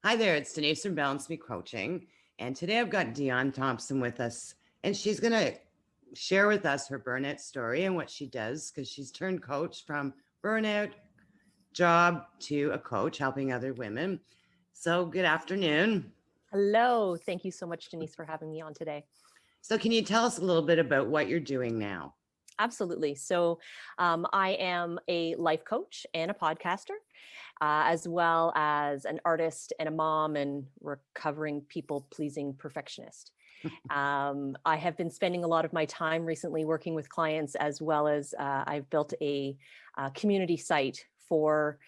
Hi there, it's Denise from Balance Me Coaching. And today I've got Dionne Thomson with us, and she's going to share with us her burnout story and what she does because she's turned coach from burnout job to a coach helping other women. So, good afternoon. Hello. Thank you so much, Denise, for having me on today. So, can you tell us a little bit about what you're doing now? Absolutely. I am a life coach and a podcaster, as well as an artist and a mom and recovering people pleasing perfectionist. I have been spending a lot of my time recently working with clients, as well as I've built a community site for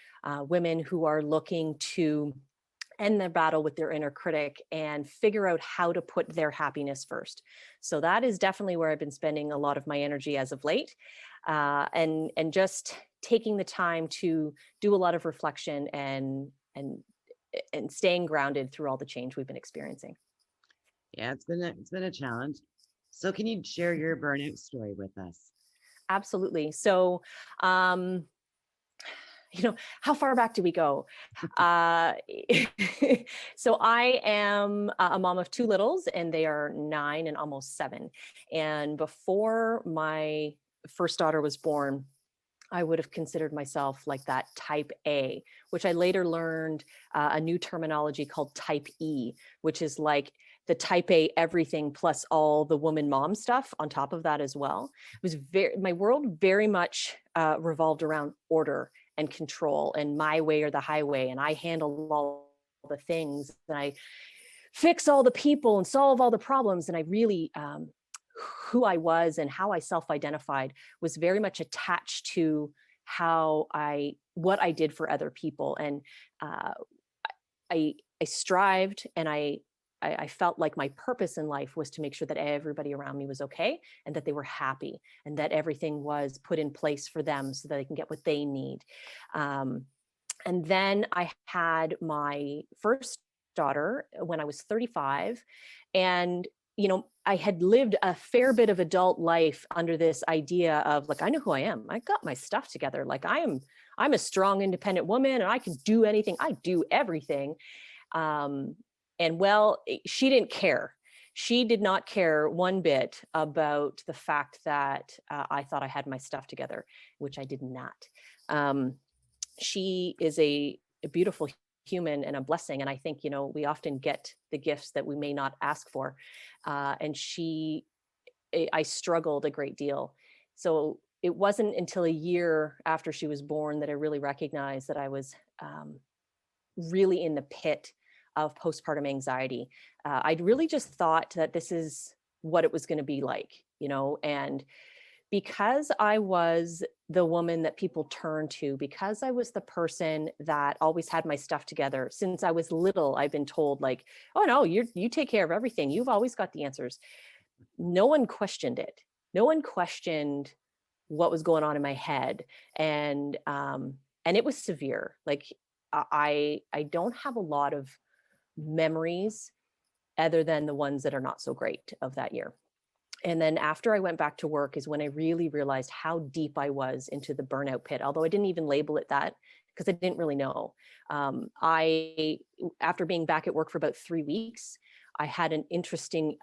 women who are looking to end their battle with their inner critic and figure out how to put their happiness first. So that is definitely where I've been spending a lot of my energy as of late, and just taking the time to do a lot of reflection and staying grounded through all the change we've been experiencing. Yeah, it's been a challenge. So, can you share your burnout story with us? Absolutely. Um, how far back do we go? Uh, so I am a mom of two littles, and they are 9 and almost 7. And before my first daughter was born, I would have considered myself like that type A, which I later learned a new terminology called type E, which is like the type A everything plus all the woman mom stuff on top of that as well. It was my world very much revolved around order and control and my way or the highway. And I handle all the things and I fix all the people and solve all the problems. And I really, who I was and how I self-identified was very much attached to what I did for other people. And uh, I strived and I felt like my purpose in life was to make sure that everybody around me was okay and that they were happy and that everything was put in place for them so that they can get what they need. Um, and then I had my first daughter when I was 35. And, I had lived a fair bit of adult life under this idea of like, I know who I am. I got my stuff together. Like I'm a strong, independent woman and I can do anything. I do everything. Um, and well, she didn't care. She did not care one bit about the fact that I thought I had my stuff together, which I did not. Um, she is a beautiful human and a blessing. And I think, we often get the gifts that we may not ask for. And I struggled a great deal. So it wasn't until a year after she was born that I really recognized that I was really in the pit of postpartum anxiety. I'd really just thought that this is what it was going to be like, and because I was the woman that people turn to, because I was the person that always had my stuff together. Since I was little, I've been told like, oh no, you take care of everything. You've always got the answers. No one questioned it. No one questioned what was going on in my head. And it was severe. Like I don't have a lot of memories other than the ones that are not so great of that year. And then after I went back to work is when I really realized how deep I was into the burnout pit, although I didn't even label it that because I didn't really know. After being back at work for about 3 weeks, I had an interesting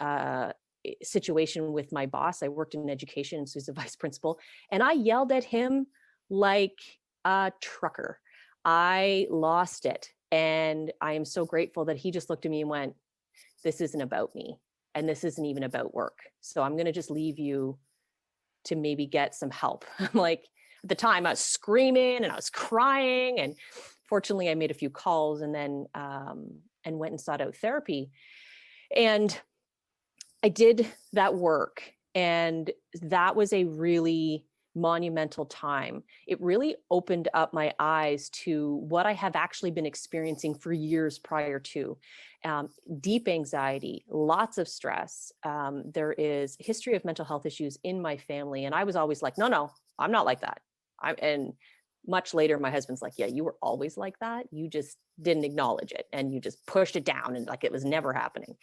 situation with my boss. I worked in education, so he's a vice principal, and I yelled at him like a trucker. I lost it. And I am so grateful that he just looked at me and went, this isn't about me. And this isn't even about work. So I'm going to just leave you to maybe get some help. I'm like, at the time I was screaming and I was crying. And fortunately I made a few calls and then, and went and sought out therapy. And I did that work. And that was a really monumental time. It really opened up my eyes to what I have actually been experiencing for years prior to. Deep anxiety, lots of stress. There is a history of mental health issues in my family. And I was always like, no, I'm not like that. And much later, my husband's like, yeah, you were always like that. You just didn't acknowledge it and you just pushed it down and like it was never happening.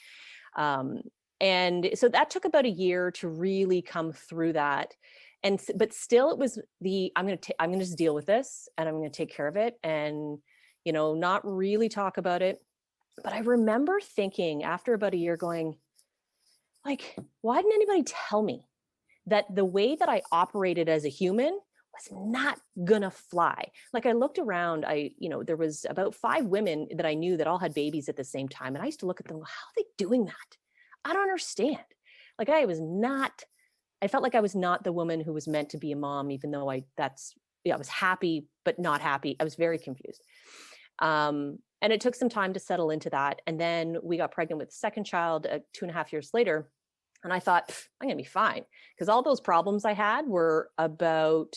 And so that took about a year to really come through that. But still it was I'm going to just deal with this and I'm going to take care of it and, not really talk about it. But I remember thinking after about a year going, like, why didn't anybody tell me that the way that I operated as a human was not gonna fly? Like I looked around, there was about 5 women that I knew that all had babies at the same time. And I used to look at them, how are they doing that? I don't understand. Like I felt like I was not the woman who was meant to be a mom, even though I was happy, but not happy. I was very confused. And it took some time to settle into that. And then we got pregnant with the second child 2.5 years later. And I thought, I'm going to be fine. Because all those problems I had were about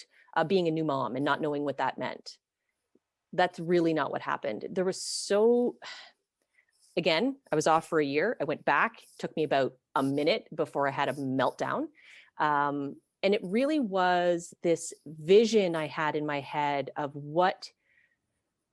being a new mom and not knowing what that meant. That's really not what happened. Again, I was off for a year. I went back. It took me about a minute before I had a meltdown. And it really was this vision I had in my head of what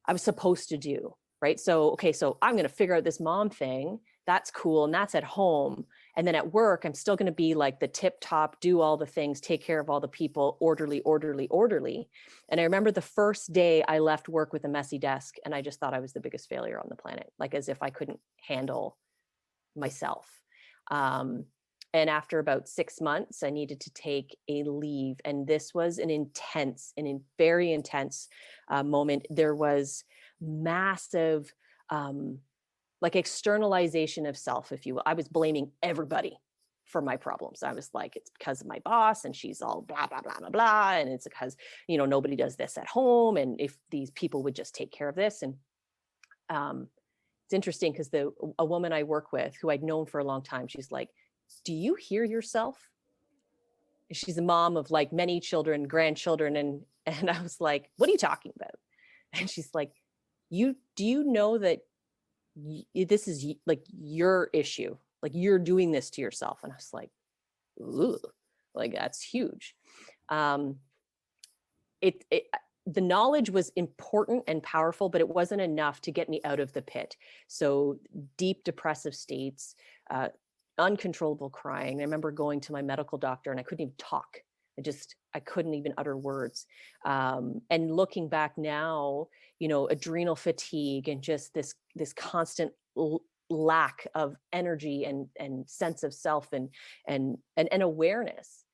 I was supposed to do. Right. So, okay, so I'm going to figure out this mom thing. That's cool. And that's at home. And then at work, I'm still going to be like the tip top, do all the things, take care of all the people, orderly, orderly, orderly. And I remember the first day I left work with a messy desk, and I just thought I was the biggest failure on the planet, like as if I couldn't handle myself. And after about 6 months, I needed to take a leave. And this was very intense moment. There was massive, like externalization of self, if you will. I was blaming everybody for my problems. I was like, it's because of my boss and she's all blah, blah, blah, blah, blah. And it's because, nobody does this at home. And if these people would just take care of this. And it's interesting because a woman I work with who I'd known for a long time, she's like, do you hear yourself? She's a mom of like many children, grandchildren. And I was like, what are you talking about? And she's like, do you know that this is like your issue, like you're doing this to yourself? And I was like, ooh, like that's huge. The knowledge was important and powerful, but it wasn't enough to get me out of the pit. So deep depressive states, uncontrollable crying. I remember going to my medical doctor and I couldn't even talk. I couldn't even utter words. And looking back now, adrenal fatigue and just this constant lack of energy and sense of self and awareness.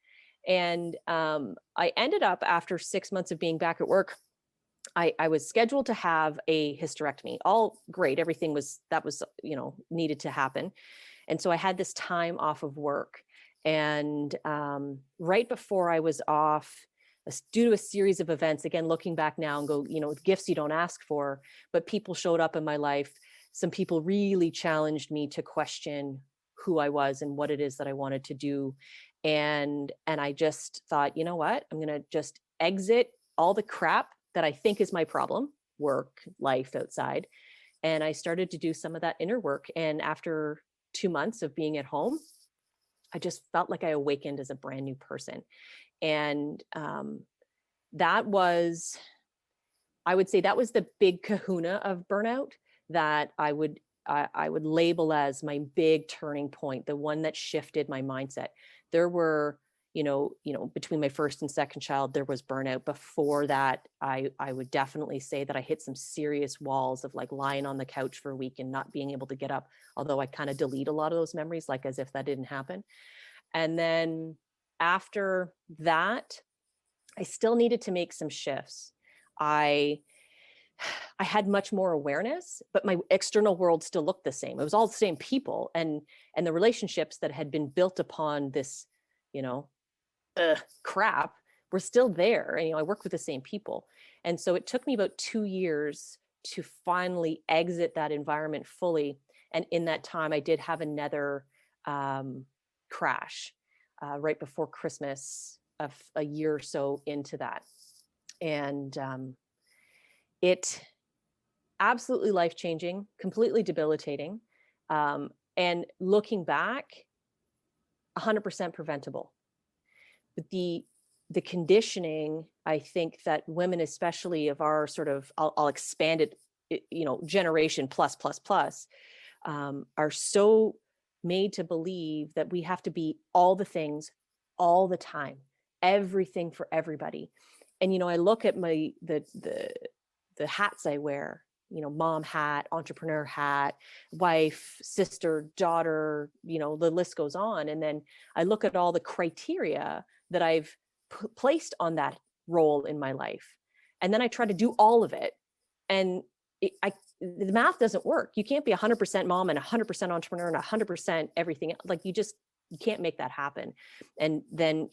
And I ended up, after 6 months of being back at work, I was scheduled to have a hysterectomy. All great. Everything was needed to happen. And so I had this time off of work. And right before I was off, due to a series of events, again, looking back now and go, gifts you don't ask for, but people showed up in my life. Some people really challenged me to question who I was and what it is that I wanted to do. And I just thought, you know what, I'm going to just exit all the crap that I think is my problem, work, life, outside. And I started to do some of that inner work. And after 2 months of being at home, I just felt like I awakened as a brand new person. And I would say that was the big kahuna of burnout that I would label as my big turning point, the one that shifted my mindset. There were, between my first and second child, there was burnout. Before that, I would definitely say that I hit some serious walls of like lying on the couch for a week and not being able to get up. Although I kind of delete a lot of those memories, like as if that didn't happen. And then after that, I still needed to make some shifts. I had much more awareness, but my external world still looked the same. It was all the same people, and the relationships that had been built upon this, crap were still there. And, I work with the same people. And so it took me about 2 years to finally exit that environment fully. And in that time, I did have another crash right before Christmas, of a year or so into that. And it absolutely life-changing, completely debilitating. And looking back, 100% preventable. But the conditioning, I think that women, especially of our sort of, I'll expand it, generation plus, are so made to believe that we have to be all the things all the time, everything for everybody. And, I look at the hats I wear, mom hat, entrepreneur hat, wife, sister, daughter, the list goes on. And then I look at all the criteria that I've placed on that role in my life. And then I try to do all of it. And the math doesn't work. You can't be 100% mom and 100% entrepreneur and 100% everything. Like you can't make that happen. And then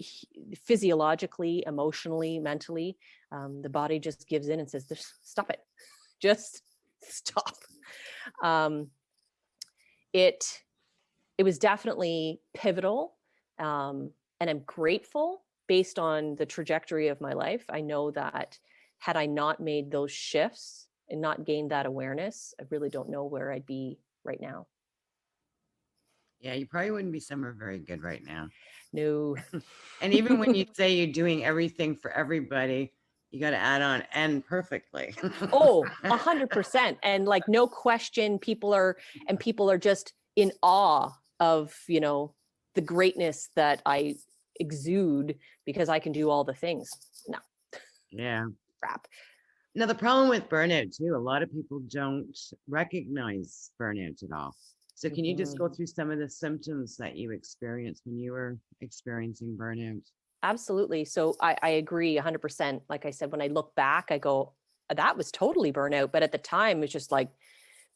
physiologically, emotionally, mentally, the body just gives in and says, stop it. Just stop. It was definitely pivotal. And I'm grateful based on the trajectory of my life. I know that had I not made those shifts and not gained that awareness, I really don't know where I'd be right now. Yeah, you probably wouldn't be somewhere very good right now. No. And even when you say you're doing everything for everybody, you got to add on and perfectly. Oh, 100%. And like, no question, people are just in awe of, the greatness that I exude because I can do all the things. No. Yeah. Crap. Now, the problem with burnout too, a lot of people don't recognize burnout at all. So can you just go through some of the symptoms that you experienced when you were experiencing burnout? Absolutely. So I agree 100%. Like I said, when I look back, I go, that was totally burnout. But at the time, it's just like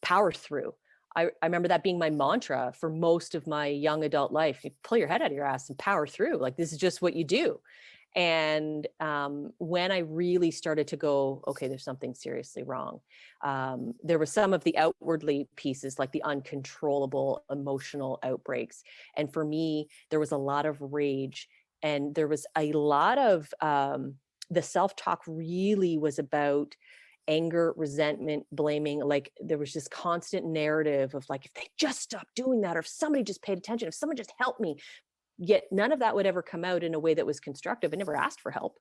power through. I remember that being my mantra for most of my young adult life. You pull your head out of your ass and power through. Like, this is just what you do. And when I really started to go, okay, there's something seriously wrong. There were some of the outwardly pieces, like the uncontrollable emotional outbreaks. And for me, there was a lot of rage. And there was a lot of the self-talk really was about anger, resentment, blaming. Like there was this constant narrative of like, if they just stopped doing that, or if somebody just paid attention, if someone just helped me. Yet none of that would ever come out in a way that was constructive. I never asked for help.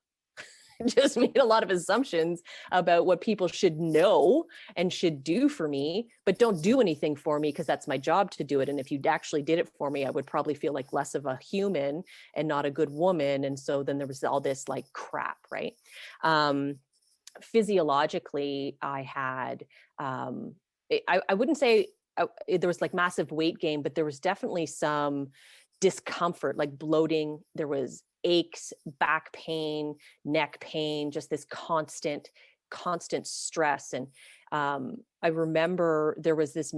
Just made a lot of assumptions about what people should know and should do for me, but don't do anything for me because that's my job to do it. And if you actually did it for me, I would probably feel like less of a human and not a good woman. And so then there was all this like crap, right? Physiologically, I had, I wouldn't say there was like massive weight gain, but there was definitely some discomfort, like bloating. There was aches, back pain, neck pain, just this constant stress. And I remember there was this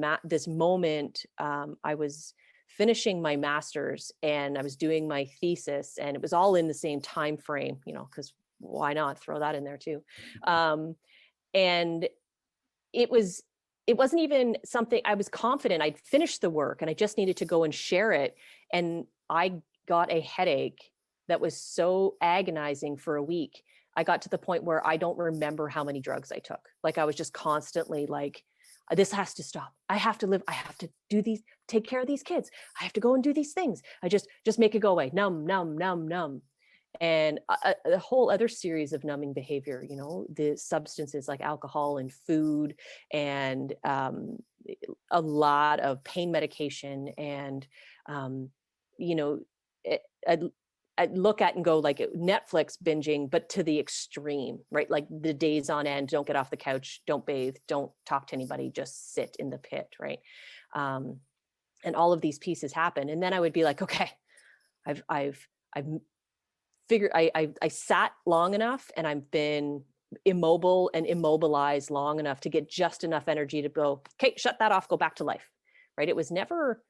moment. I was finishing my master's and I was doing my thesis, and it was all in the same time frame, because why not throw that in there too? And it wasn't even something. I was confident I'd finished the work and I just needed to go and share it. And I got a headache that was so agonizing for a week. I got to the point where I don't remember how many drugs I took. Like I was just constantly like, this has to stop. I have to live. I have to do these, take care of these kids. I have to go and do these things. I just make it go away. Numb, numb, numb, numb. And a whole other series of numbing behavior, the substances like alcohol and food, and a lot of pain medication. And, I'd look at and go like Netflix binging, but to the extreme, right? Like the days on end, don't get off the couch, don't bathe, don't talk to anybody, just sit in the pit, right? And all of these pieces happen. And then I would be like, okay, I've figured, I sat long enough and I've been immobile and immobilized long enough to get just enough energy to go, okay, shut that off, go back to life, right? It was never,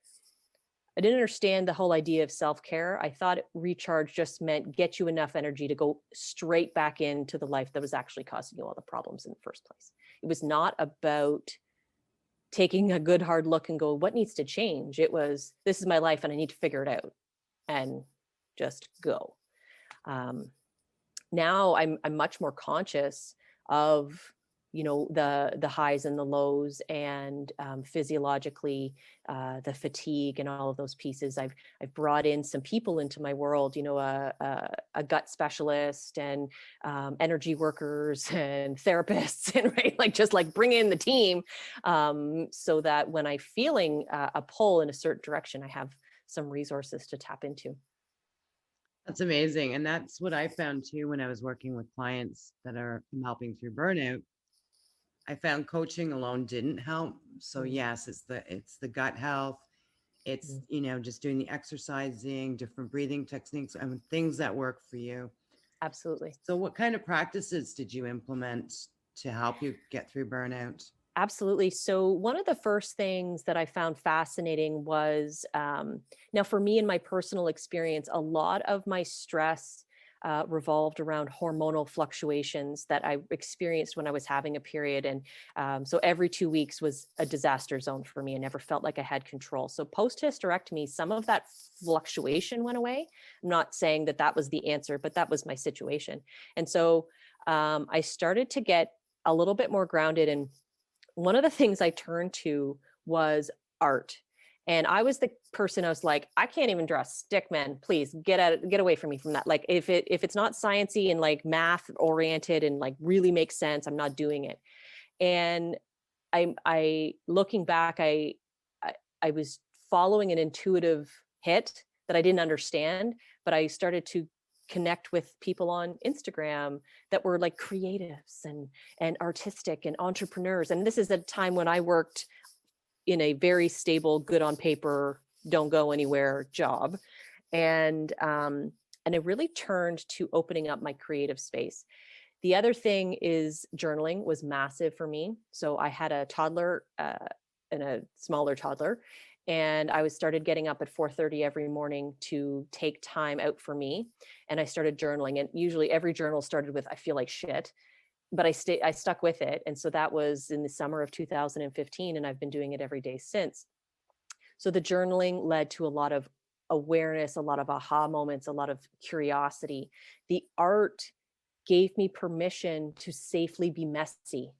I didn't understand the whole idea of self-care. I thought recharge just meant get you enough energy to go straight back into the life that was actually causing you all the problems in the first place. It was not about taking a good hard look and go, what needs to change? It was, this is my life and I need to figure it out and just go. Now I'm much more conscious of, the highs and the lows, and physiologically, the fatigue and all of those pieces. I've brought in some people into my world, a gut specialist and energy workers and therapists, and right, like just like bring in the team, so that when I'm feeling a pull in a certain direction, I have some resources to tap into. That's amazing. And that's what I found too when I was working with clients that I'm helping through burnout. I found coaching alone didn't help. So Mm, yes, it's the gut health. It's, mm, just doing the exercising, different breathing techniques, and things that work for you. absolutely. So what kind of practices did you implement to help you get through burnout? Absolutely. So, one of the first things that I found fascinating was now, for me, in my personal experience, a lot of my stress revolved around hormonal fluctuations that I experienced when I was having a period. And so, every 2 weeks was a disaster zone for me. I never felt like I had control. So, post hysterectomy, some of that fluctuation went away. I'm not saying that that was the answer, but that was my situation. And so, I started to get a little bit more grounded, and one of the things I turned to was art. And I was the person, I was like, I can't even draw a stick, man. Please get away from me from that. Like if it's not sciencey and like math oriented and like really makes sense, I'm not doing it. And I looking back, I, I was following an intuitive hit that I didn't understand, but I started to connect with people on Instagram that were like creatives and artistic and entrepreneurs. And this is a time when I worked in a very stable, good on paper, don't go anywhere job. And I really turned to opening up my creative space. The other thing is journaling was massive for me. So I had a toddler and a smaller toddler, and I was started getting up at 4:30 every morning to take time out for me. And I started journaling. And usually every journal started with, I feel like shit, but I stuck with it. And so that was in the summer of 2015, and I've been doing it every day since. So the journaling led to a lot of awareness, a lot of aha moments, a lot of curiosity. The art gave me permission to safely be messy,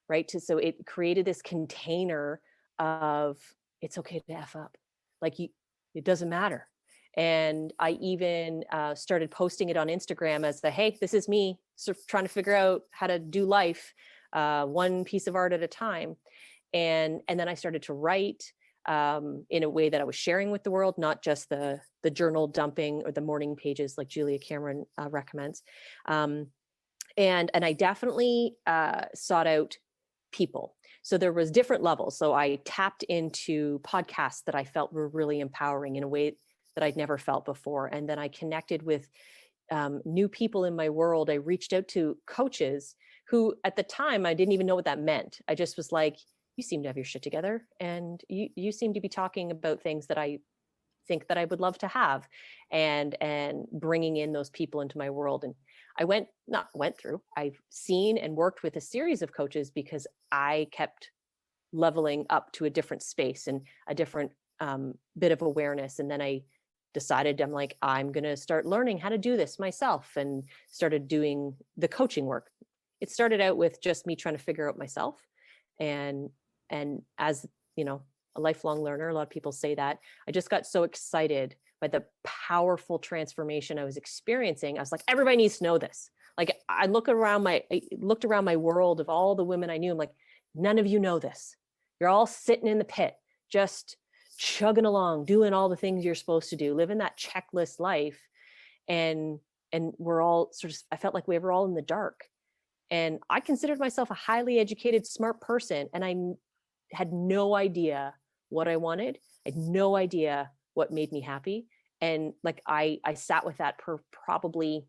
right? So it created this container of it's okay to F up. Like it doesn't matter. And I even started posting it on Instagram as the, hey, this is me sort of trying to figure out how to do life, one piece of art at a time. And then I started to write in a way that I was sharing with the world, not just the journal dumping or the morning pages like Julia Cameron recommends. And I definitely sought out people. So there was different levels. So I tapped into podcasts that I felt were really empowering in a way that I'd never felt before. And then I connected with new people in my world. I reached out to coaches who at the time, I didn't even know what that meant. I just was like, you seem to have your shit together, and you seem to be talking about things that I think that I would love to have, and bringing in those people into my world. And I've seen and worked with a series of coaches because I kept leveling up to a different space and a different bit of awareness. And then I decided, I'm like, I'm going to start learning how to do this myself, and started doing the coaching work. It started out with just me trying to figure out myself. And as you know, a lifelong learner, a lot of people say that, I just got so excited by the powerful transformation I was experiencing. I was like, everybody needs to know this. Like I looked around my world of all the women I knew. I'm like, none of you know this. You're all sitting in the pit, just chugging along, doing all the things you're supposed to do, living that checklist life. And we're all sort of, I felt like we were all in the dark. And I considered myself a highly educated, smart person. And I had no idea what I wanted. I had no idea what made me happy. And like I sat with that for probably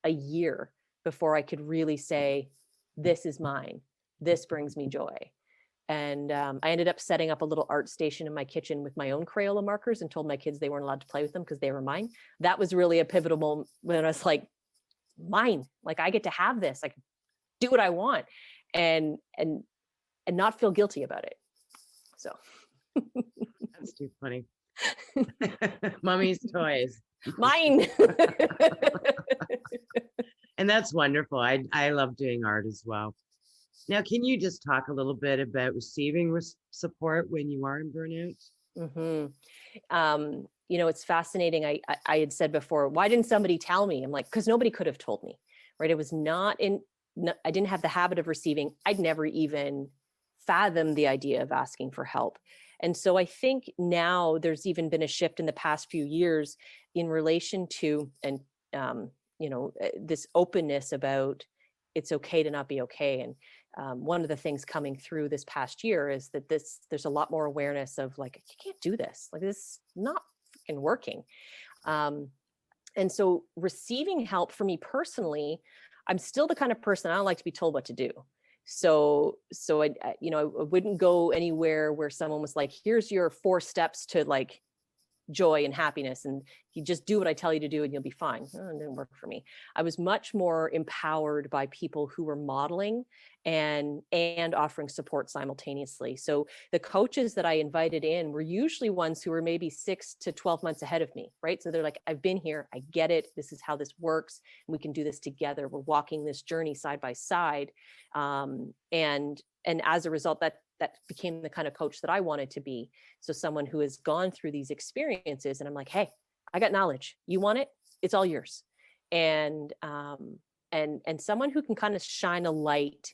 a year before I could really say, this is mine. This brings me joy. And I ended up setting up a little art station in my kitchen with my own Crayola markers, and told my kids they weren't allowed to play with them because they were mine. That was really a pivotal moment when I was like, mine, like I get to have this, I can do what I want, and not feel guilty about it. So That's too funny. Mommy's toys. mine. And that's wonderful. I love doing art as well. Now, can you just talk a little bit about receiving support when you are in burnout? It's fascinating. I had said before, why didn't somebody tell me? I'm like, because nobody could have told me, right? It was not in, I didn't have the habit of receiving. I'd never even fathomed the idea of asking for help. And so I think now there's even been a shift in the past few years in relation to, and this openness about it's okay to not be okay. And one of the things coming through this past year is that there's a lot more awareness of like, you can't do this. Like, this is not freaking working. And so receiving help for me personally, I'm still the kind of person, I don't like to be told what to do. So I wouldn't go anywhere where someone was like, here's your 4 steps to like joy and happiness, and you just do what I tell you to do and you'll be fine. Oh, it didn't work for me. I was much more empowered by people who were modeling and offering support simultaneously. So the coaches that I invited in were usually ones who were maybe 6 to 12 months ahead of me, right? So they're like, I've been here, I get it, this is how this works, and we can do this together. We're walking this journey side by side. And as a result, that became the kind of coach that I wanted to be. So someone who has gone through these experiences, and I'm like, hey, I got knowledge. You want it? It's all yours. And someone who can kind of shine a light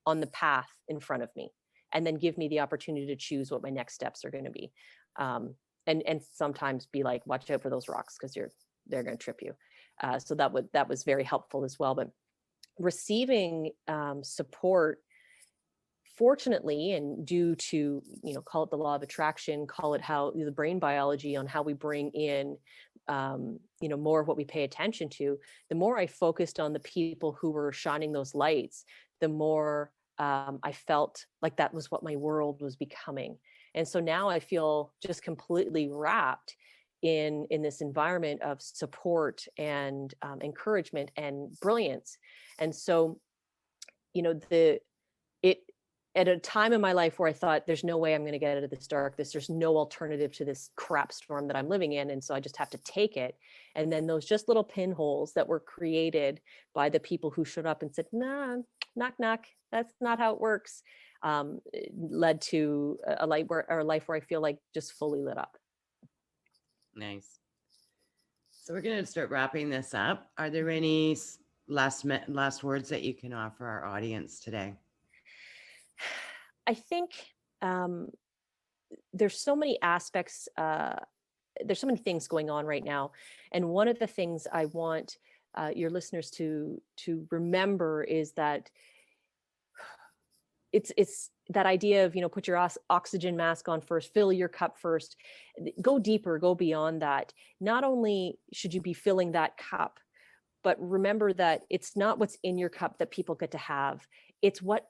on the path in front of me, and then give me the opportunity to choose what my next steps are going to be. And sometimes be like, watch out for those rocks, because they're going to trip you. So that was very helpful as well. But receiving support, fortunately, and due to, call it the law of attraction, call it how the brain biology on how we bring in, more of what we pay attention to, the more I focused on the people who were shining those lights, the more I felt like that was what my world was becoming. And so now I feel just completely wrapped in this environment of support and encouragement and brilliance. And so, at a time in my life where I thought, there's no way I'm going to get out of this darkness. There's no alternative to this crap storm that I'm living in. And so I just have to take it. And then those just little pinholes that were created by the people who showed up and said, nah, knock, knock, that's not how it works, led to a life where I feel like just fully lit up. Nice. So we're going to start wrapping this up. Are there any last words that you can offer our audience today? I think there's so many aspects, there's so many things going on right now. And one of the things I want your listeners to remember is that it's that idea of, put your oxygen mask on first, fill your cup first, go deeper, go beyond that. Not only should you be filling that cup, but remember that it's not what's in your cup that people get to have. It's what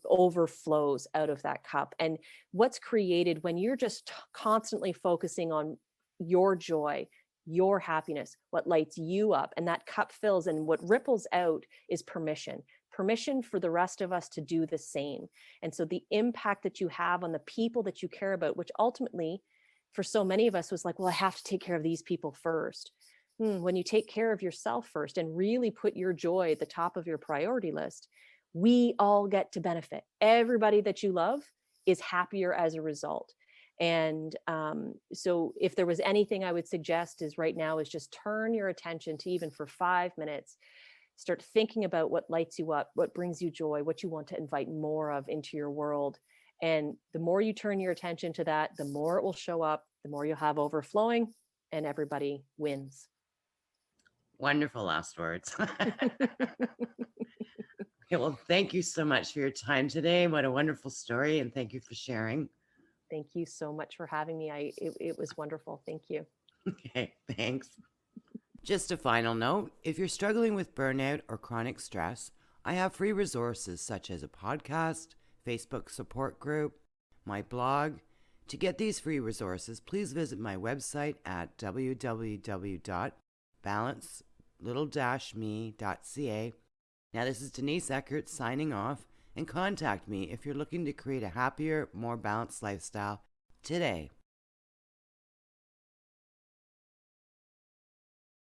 overflows out of that cup, and what's created when you're just constantly focusing on your joy, your happiness, what lights you up, and that cup fills, and what ripples out is permission for the rest of us to do the same. And so the impact that you have on the people that you care about, which ultimately for so many of us was like, well, I have to take care of these people first. When you take care of yourself first and really put your joy at the top of your priority list, we all get to benefit. Everybody that you love is happier as a result. And so if there was anything I would suggest is right now is just turn your attention to, even for 5 minutes, start thinking about what lights you up, what brings you joy, what you want to invite more of into your world. And the more you turn your attention to that, the more it will show up, the more you'll have overflowing, and everybody wins. Wonderful last words. Okay, well, thank you so much for your time today. What a wonderful story, and thank you for sharing. Thank you so much for having me. It was wonderful. Thank you. Okay, thanks. Just a final note, if you're struggling with burnout or chronic stress, I have free resources such as a podcast, Facebook support group, my blog. To get these free resources, please visit my website at www.balance-me.ca. Now, this is Denise Eckert signing off, and contact me if you're looking to create a happier, more balanced lifestyle today.